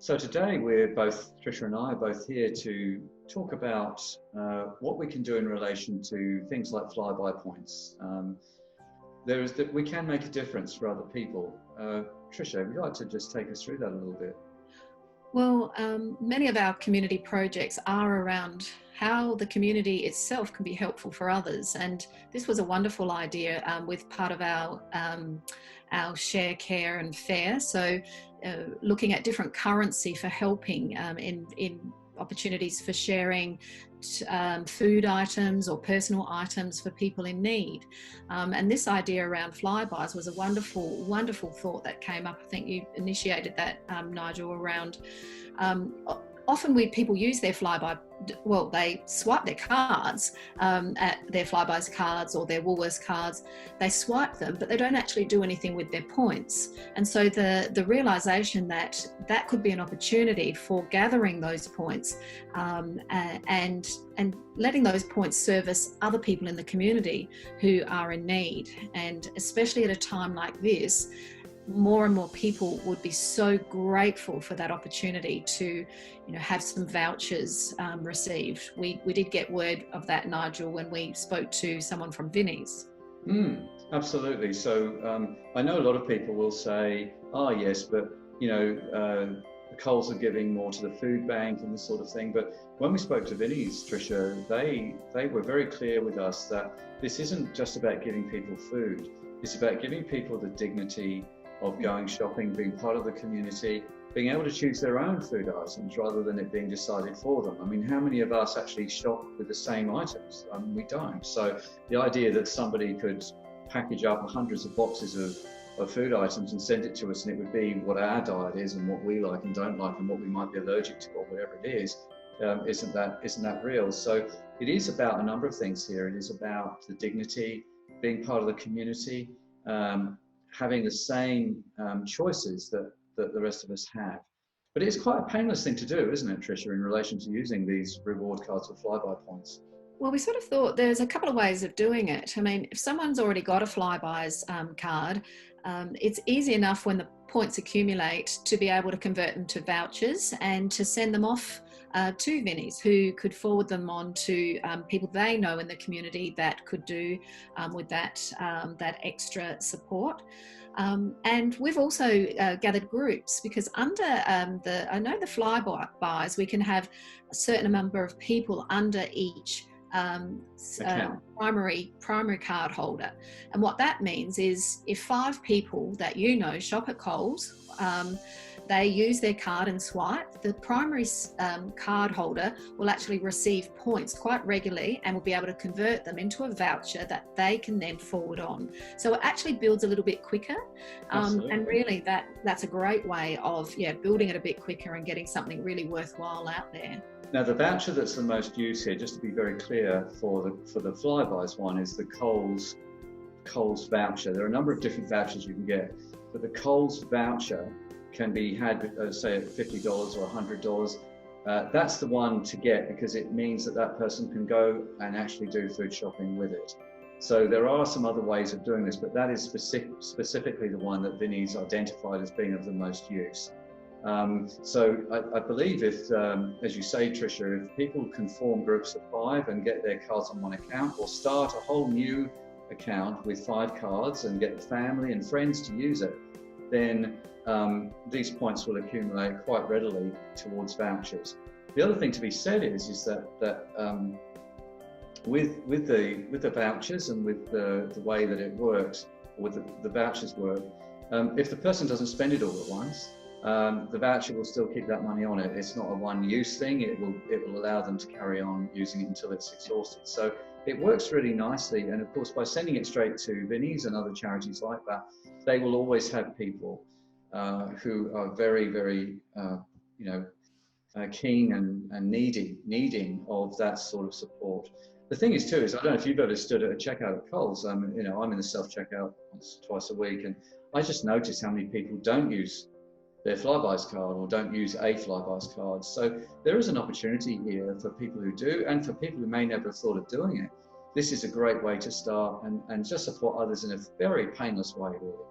So today Tricia and I are both here to talk about what we can do in relation to things like flyby points. We can make a difference for other people. Tricia, would you like to just take us through that a little bit? Well, many of our community projects are around how the community itself can be helpful for others. And this was a wonderful idea with part of our Share, Care and Fair. So looking at different currency for helping in opportunities for sharing food items or personal items for people in need. And this idea around flybys was a wonderful thought that came up. I think you initiated that, Nigel, around often people use their flyby, well, they swipe their cards at their Flybuys cards or their Woolworths cards. They swipe them, but they don't actually do anything with their points. And so the realization that could be an opportunity for gathering those points and letting those points service other people in the community who are in need. And especially at a time like this, more and more people would be so grateful for that opportunity to, have some vouchers received. We did get word of that, Nigel, when we spoke to someone from Vinnie's. Absolutely. So I know a lot of people will say, "Oh, yes, but the Coles are giving more to the food bank and this sort of thing." But when we spoke to Vinnie's, Tricia, they were very clear with us that this isn't just about giving people food. It's about giving people the dignity of going shopping, being part of the community, being able to choose their own food items rather than it being decided for them. I mean, how many of us actually shop with the same items? We don't. So the idea that somebody could package up hundreds of boxes of food items and send it to us, and it would be what our diet is and what we like and don't like and what we might be allergic to or whatever it is, isn't that real? So it is about a number of things here. It is about the dignity, being part of the community, having the same choices that the rest of us have. But it's quite a painless thing to do, isn't it, Tricia, in relation to using these reward cards or flyby points? Well, we sort of thought there's a couple of ways of doing it. I mean, if someone's already got a Flybuys card, it's easy enough when the points accumulate to be able to convert them to vouchers and to send them off to Vinnie's, who could forward them on to people they know in the community that could do with that extra support. And we've also gathered groups, because under I know the Flybuys, we can have a certain number of people under each primary card holder. And what that means is if 5 people that shop at Coles, they use their card and swipe, the primary card holder will actually receive points quite regularly and will be able to convert them into a voucher that they can then forward on. So it actually builds a little bit quicker. And really that's a great way of building it a bit quicker and getting something really worthwhile out there. Now, the voucher that's the most used here, just to be very clear, for the Flybuys one, is the Coles voucher. There are a number of different vouchers you can get, but the Coles voucher can be had, say, at $50 or $100. That's the one to get, because it means that person can go and actually do food shopping with it. So there are some other ways of doing this, but that is specifically the one that Vinnie's identified as being of the most use. So I believe if, as you say, Tricia, if people can form groups of 5 and get their cards on one account, or start a whole new account with 5 cards and get the family and friends to use it, then these points will accumulate quite readily towards vouchers. The other thing to be said is that with the vouchers and with the way that it works, or the vouchers work, if the person doesn't spend it all at once, the voucher will still keep that money on it. It's not a one-use thing. It will allow them to carry on using it until it's exhausted. So it works really nicely. And of course, by sending it straight to Vinnie's and other charities like that, they will always have people who are very, very, keen and needing of that sort of support. The thing is too, I don't know if you've ever stood at a checkout at Coles. I'm in the self-checkout twice a week, and I just notice how many people don't use their Flybuys card or don't use a Flybuys card. So there is an opportunity here for people who do, and for people who may never have thought of doing it. This is a great way to start and just support others in a very painless way, really.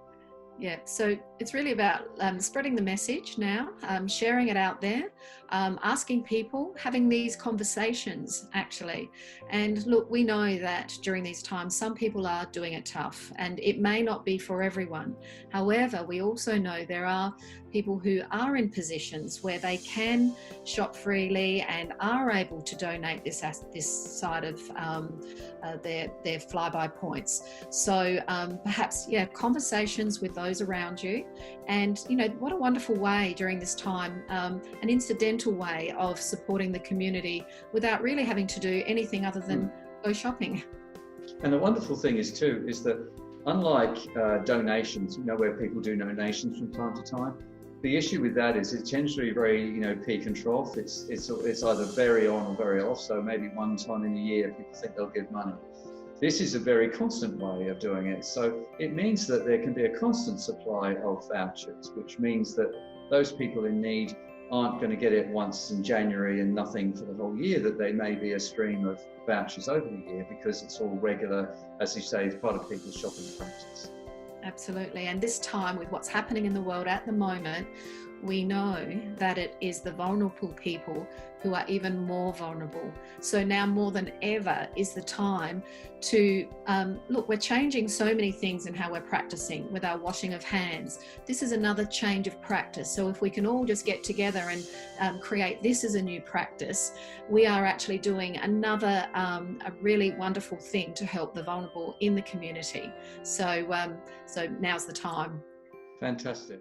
Yeah, so it's really about spreading the message now, sharing it out there, asking people, having these conversations actually. And look, we know that during these times, some people are doing it tough and it may not be for everyone. However, we also know there are people who are in positions where they can shop freely and are able to donate this side of their flyby points. So perhaps, yeah, conversations with those around you. And, you know, what a wonderful way during this time, an incidental way of supporting the community without really having to do anything other than go shopping. And the wonderful thing is too, is that unlike donations, you know, where people do donations from time to time, the issue with that is it tends to be very, you know, peak and trough. It's either very on or very off. So maybe one time in a year, people think they'll give money. This is a very constant way of doing it. So it means that there can be a constant supply of vouchers, which means that those people in need aren't going to get it once in January and nothing for the whole year, that they may be a stream of vouchers over the year because it's all regular, as you say, it's part of people's shopping practice. Absolutely. And this time, with what's happening in the world at the moment, we know that it is the vulnerable people who are even more vulnerable. So now more than ever is the time to look, we're changing so many things in how we're practicing with our washing of hands. This is another change of practice. So if we can all just get together and create this as a new practice, we are actually doing another a really wonderful thing to help the vulnerable in the community. So now's the time. Fantastic.